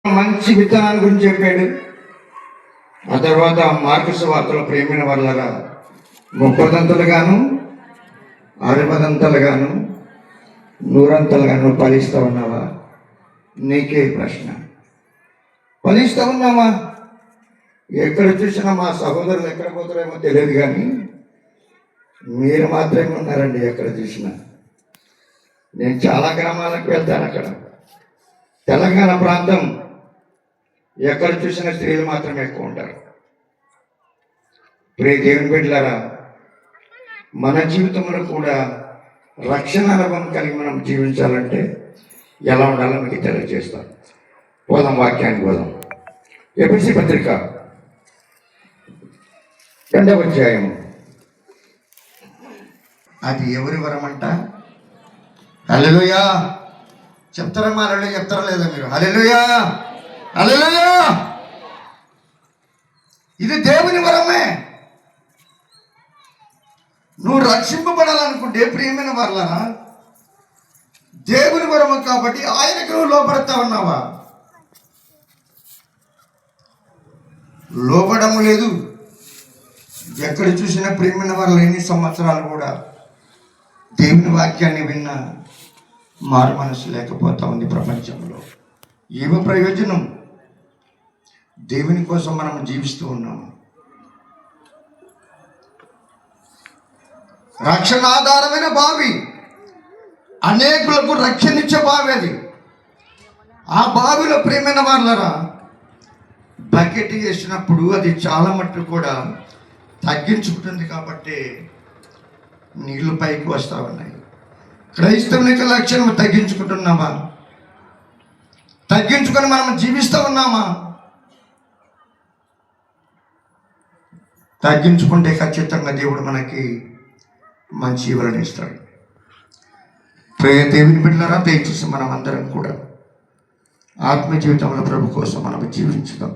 మంచి విత్తనాల గురించి చెప్పాడు. ఆ తర్వాత మార్కు సువార్తలో ప్రేమైన వాళ్ళరా 30 60 100 ఫలిస్తా ఉన్నావా? నీకే ప్రశ్న. ఫలిస్తా ఉన్నామా? ఎక్కడ చూసినా మా సహోదరులు ఎక్కడ పోతారేమో తెలియదు, కానీ మీరు మాత్రమే ఉన్నారండి ఎక్కడ చూసినా. నేను చాలా గ్రామాలకు వెళ్తాను. అక్కడ తెలంగాణ ప్రాంతం ఎక్కడ చూసినా స్త్రీలు మాత్రమే ఎక్కువ ఉంటారు. ప్రియ దేవుని బిడ్డలారా, మన జీవితంలో కూడా రక్షణ అనుభవం కలిగి మనం జీవించాలంటే ఎలా ఉండాలో మీకు తెలియజేస్తాను. పోదాం, వాక్యానికి పోదాం. ఎఫెసీ పత్రిక 2వ అధ్యాయం. అది ఎవరి వరం అంట? హల్లెలూయా చెప్తారమ్మా? హల్లెలూయా చెప్తారా లేదా మీరు? హల్లెలూయా హల్లెలూయా. ఇది దేవుని వరమే. నువ్వు రక్షింపబడాలనుకుంటే ప్రియమైన వాళ్ళరా, దేవుని వరము కాబట్టి ఆయనకు నువ్వు లోపడతా ఉన్నావా? లోపడము లేదు. ఎక్కడ చూసినా ప్రియమైన వాళ్ళు ఎన్ని సంవత్సరాలు కూడా దేవుని వాక్యాన్ని విన్నా మారు మనసు లేకపోతా ఉంది ప్రపంచంలో. ఏమో ప్రయోజనం? దేవుని కోసం మనం జీవిస్తూ ఉన్నాము. రక్షణ ఆధారమైన బావి, అనేకులకు రక్షణిచ్చే బావి అది. ఆ బావిలో ప్రియమైన వాళ్ళరా, బకెట్ వేసినప్పుడు అది చాలా మట్టు కూడా తగ్గించుకుంటుంది కాబట్టి నీళ్లు పైకి వస్తూ ఉన్నాయి. క్రైస్తవునికి లక్ష్యం తగ్గించుకుంటున్నామా? తగ్గించుకొని మనం జీవిస్తూ ఉన్నామా? తగ్గించుకుంటే ఖచ్చితంగా దేవుడు మనకి మంచి వివరణ ఇస్తాడు. ప్రియ దేవుని బిడ్డలారా, దయచేసి మనం అందరం కూడా ఆత్మ జీవితంలో ప్రభు కోసం మనం జీవించుదాం.